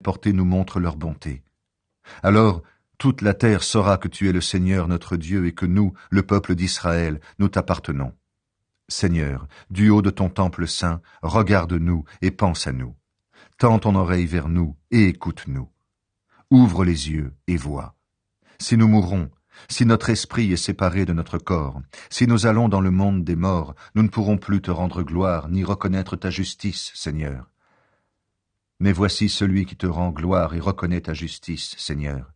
portés nous montrent leur bonté. Alors, toute la terre saura que tu es le Seigneur notre Dieu et que nous, le peuple d'Israël, nous t'appartenons. Seigneur, du haut de ton temple saint, regarde-nous et pense à nous. Tends ton oreille vers nous et écoute-nous. Ouvre les yeux et vois. Si nous mourrons, si notre esprit est séparé de notre corps, si nous allons dans le monde des morts, nous ne pourrons plus te rendre gloire ni reconnaître ta justice, Seigneur. Mais voici celui qui te rend gloire et reconnaît ta justice, Seigneur.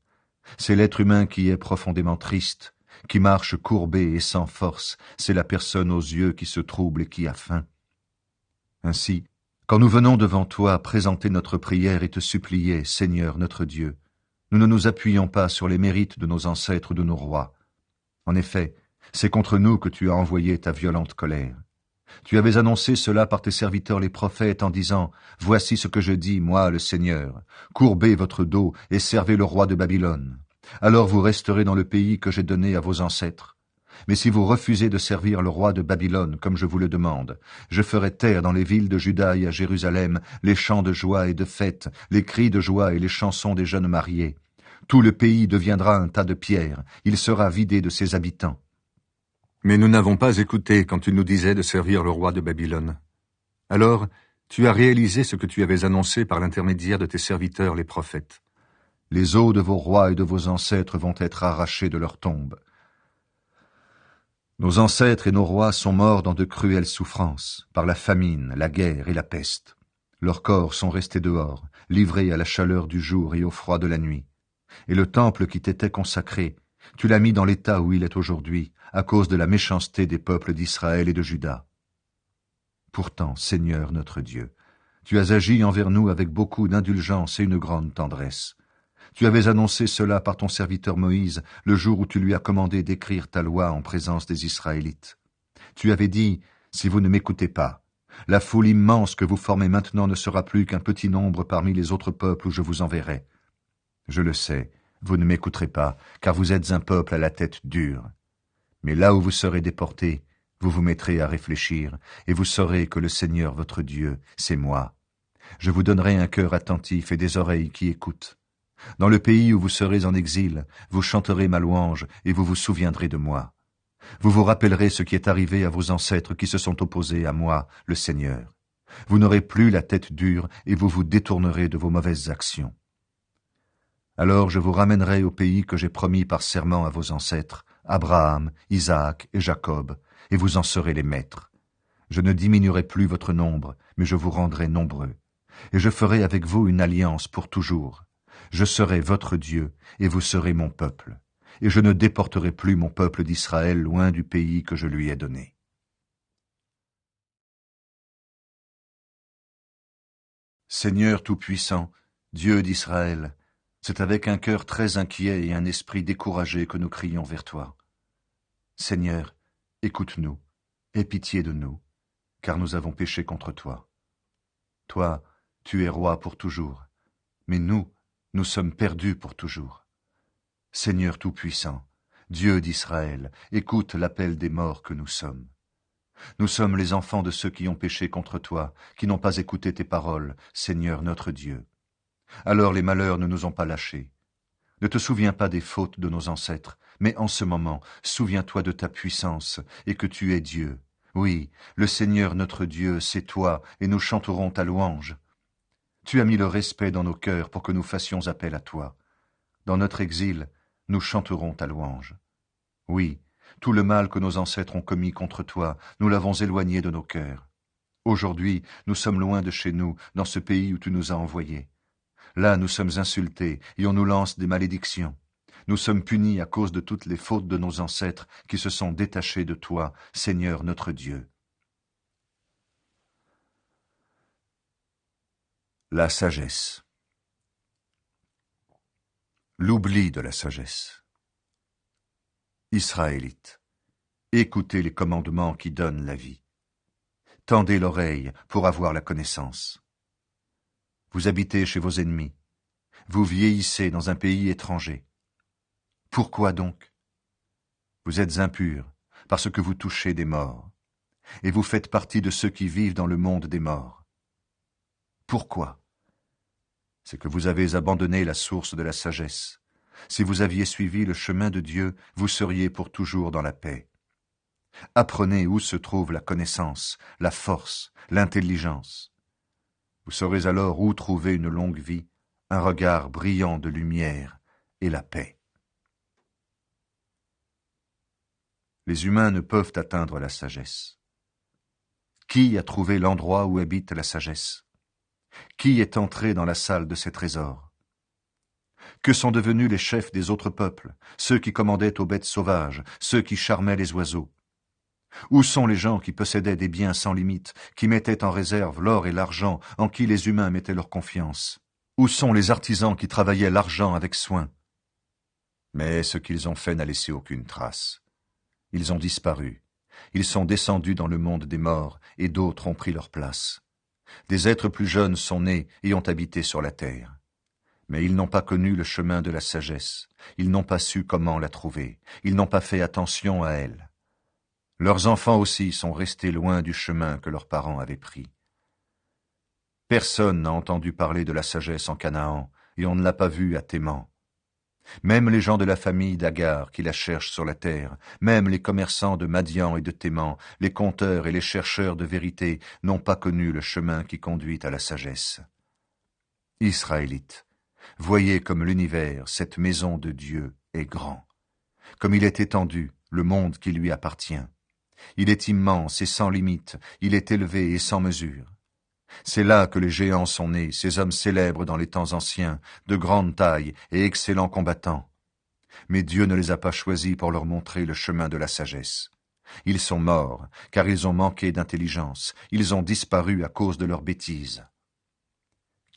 C'est l'être humain qui est profondément triste, qui marche courbé et sans force, c'est la personne aux yeux qui se trouble et qui a faim. Ainsi, quand nous venons devant toi présenter notre prière et te supplier, Seigneur notre Dieu, nous ne nous appuyons pas sur les mérites de nos ancêtres ou de nos rois. En effet, c'est contre nous que tu as envoyé ta violente colère. Tu avais annoncé cela par tes serviteurs les prophètes en disant « Voici ce que je dis, moi le Seigneur. Courbez votre dos et servez le roi de Babylone. Alors vous resterez dans le pays que j'ai donné à vos ancêtres. Mais si vous refusez de servir le roi de Babylone comme je vous le demande, je ferai taire dans les villes de Juda et à Jérusalem les chants de joie et de fête, les cris de joie et les chansons des jeunes mariés. Tout le pays deviendra un tas de pierres, il sera vidé de ses habitants. » Mais nous n'avons pas écouté quand tu nous disais de servir le roi de Babylone. Alors, tu as réalisé ce que tu avais annoncé par l'intermédiaire de tes serviteurs les prophètes. Les os de vos rois et de vos ancêtres vont être arrachés de leur tombe. Nos ancêtres et nos rois sont morts dans de cruelles souffrances, par la famine, la guerre et la peste. Leurs corps sont restés dehors, livrés à la chaleur du jour et au froid de la nuit. Et le temple qui t'était consacré, tu l'as mis dans l'état où il est aujourd'hui, à cause de la méchanceté des peuples d'Israël et de Juda. Pourtant, Seigneur notre Dieu, tu as agi envers nous avec beaucoup d'indulgence et une grande tendresse. Tu avais annoncé cela par ton serviteur Moïse le jour où tu lui as commandé d'écrire ta loi en présence des Israélites. Tu avais dit, si vous ne m'écoutez pas, la foule immense que vous formez maintenant ne sera plus qu'un petit nombre parmi les autres peuples où je vous enverrai. Je le sais, vous ne m'écouterez pas, car vous êtes un peuple à la tête dure. Mais là où vous serez déportés, vous vous mettrez à réfléchir, et vous saurez que le Seigneur votre Dieu, c'est moi. Je vous donnerai un cœur attentif et des oreilles qui écoutent. Dans le pays où vous serez en exil, vous chanterez ma louange, et vous vous souviendrez de moi. Vous vous rappellerez ce qui est arrivé à vos ancêtres qui se sont opposés à moi, le Seigneur. Vous n'aurez plus la tête dure, et vous vous détournerez de vos mauvaises actions. Alors je vous ramènerai au pays que j'ai promis par serment à vos ancêtres, Abraham, Isaac et Jacob, et vous en serez les maîtres. Je ne diminuerai plus votre nombre, mais je vous rendrai nombreux. Et je ferai avec vous une alliance pour toujours. Je serai votre Dieu, et vous serez mon peuple. Et je ne déporterai plus mon peuple d'Israël loin du pays que je lui ai donné. Seigneur Tout-Puissant, Dieu d'Israël, c'est avec un cœur très inquiet et un esprit découragé que nous crions vers toi. Seigneur, écoute-nous, aie pitié de nous, car nous avons péché contre toi. Toi, tu es roi pour toujours, mais nous sommes perdus pour toujours. Seigneur Tout-Puissant, Dieu d'Israël, écoute l'appel des morts que nous sommes. Nous sommes les enfants de ceux qui ont péché contre toi, qui n'ont pas écouté tes paroles, Seigneur notre Dieu. Alors les malheurs ne nous ont pas lâchés. Ne te souviens pas des fautes de nos ancêtres, mais en ce moment, souviens-toi de ta puissance et que tu es Dieu. Oui, le Seigneur notre Dieu, c'est toi, et nous chanterons ta louange. Tu as mis le respect dans nos cœurs pour que nous fassions appel à toi. Dans notre exil, nous chanterons ta louange. Oui, tout le mal que nos ancêtres ont commis contre toi, nous l'avons éloigné de nos cœurs. Aujourd'hui, nous sommes loin de chez nous, dans ce pays où tu nous as envoyés. Là, nous sommes insultés et on nous lance des malédictions. Nous sommes punis à cause de toutes les fautes de nos ancêtres qui se sont détachés de toi, Seigneur notre Dieu. La sagesse. L'oubli de la sagesse. Israélites, écoutez les commandements qui donnent la vie. Tendez l'oreille pour avoir la connaissance. Vous habitez chez vos ennemis. Vous vieillissez dans un pays étranger. Pourquoi donc? Vous êtes impurs parce que vous touchez des morts, et vous faites partie de ceux qui vivent dans le monde des morts. Pourquoi? C'est que vous avez abandonné la source de la sagesse. Si vous aviez suivi le chemin de Dieu, vous seriez pour toujours dans la paix. Apprenez où se trouve la connaissance, la force, l'intelligence. Vous saurez alors où trouver une longue vie, un regard brillant de lumière et la paix. Les humains ne peuvent atteindre la sagesse. Qui a trouvé l'endroit où habite la sagesse? Qui est entré dans la salle de ses trésors? Que sont devenus les chefs des autres peuples, ceux qui commandaient aux bêtes sauvages, ceux qui charmaient les oiseaux? Où sont les gens qui possédaient des biens sans limite, qui mettaient en réserve l'or et l'argent, en qui les humains mettaient leur confiance? Où sont les artisans qui travaillaient l'argent avec soin? Mais ce qu'ils ont fait n'a laissé aucune trace. Ils ont disparu. Ils sont descendus dans le monde des morts, et d'autres ont pris leur place. Des êtres plus jeunes sont nés et ont habité sur la terre. Mais ils n'ont pas connu le chemin de la sagesse. Ils n'ont pas su comment la trouver. Ils n'ont pas fait attention à elle. Leurs enfants aussi sont restés loin du chemin que leurs parents avaient pris. Personne n'a entendu parler de la sagesse en Canaan, et on ne l'a pas vue à Théman. Même les gens de la famille d'Agar qui la cherchent sur la terre, même les commerçants de Madian et de Théman, les conteurs et les chercheurs de vérité n'ont pas connu le chemin qui conduit à la sagesse. Israélites, voyez comme l'univers, cette maison de Dieu, est grand. Comme il est étendu, le monde qui lui appartient. Il est immense et sans limite, il est élevé et sans mesure. C'est là que les géants sont nés, ces hommes célèbres dans les temps anciens, de grande taille et excellents combattants. Mais Dieu ne les a pas choisis pour leur montrer le chemin de la sagesse. Ils sont morts, car ils ont manqué d'intelligence, ils ont disparu à cause de leurs bêtises.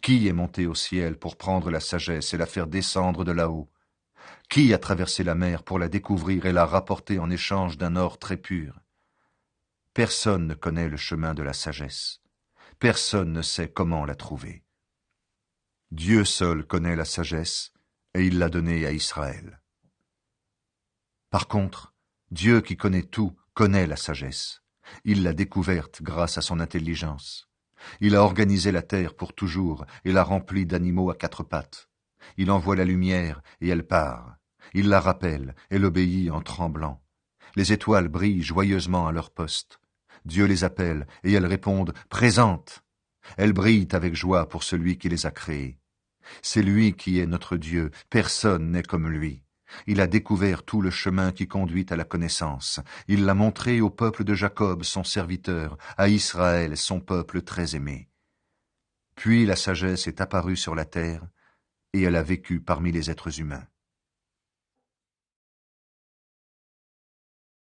Qui est monté au ciel pour prendre la sagesse et la faire descendre de là-haut? Qui a traversé la mer pour la découvrir et la rapporter en échange d'un or très pur? Personne ne connaît le chemin de la sagesse. Personne ne sait comment la trouver. Dieu seul connaît la sagesse, et il l'a donnée à Israël. Par contre, Dieu qui connaît tout, connaît la sagesse. Il l'a découverte grâce à son intelligence. Il a organisé la terre pour toujours et l'a remplie d'animaux à quatre pattes. Il envoie la lumière et elle part. Il la rappelle, elle obéit en tremblant. Les étoiles brillent joyeusement à leur poste. Dieu les appelle et elles répondent « Présentes ». Elles brillent avec joie pour celui qui les a créées. C'est lui qui est notre Dieu, personne n'est comme lui. Il a découvert tout le chemin qui conduit à la connaissance. Il l'a montré au peuple de Jacob, son serviteur, à Israël, son peuple très aimé. Puis la sagesse est apparue sur la terre, et elle a vécu parmi les êtres humains.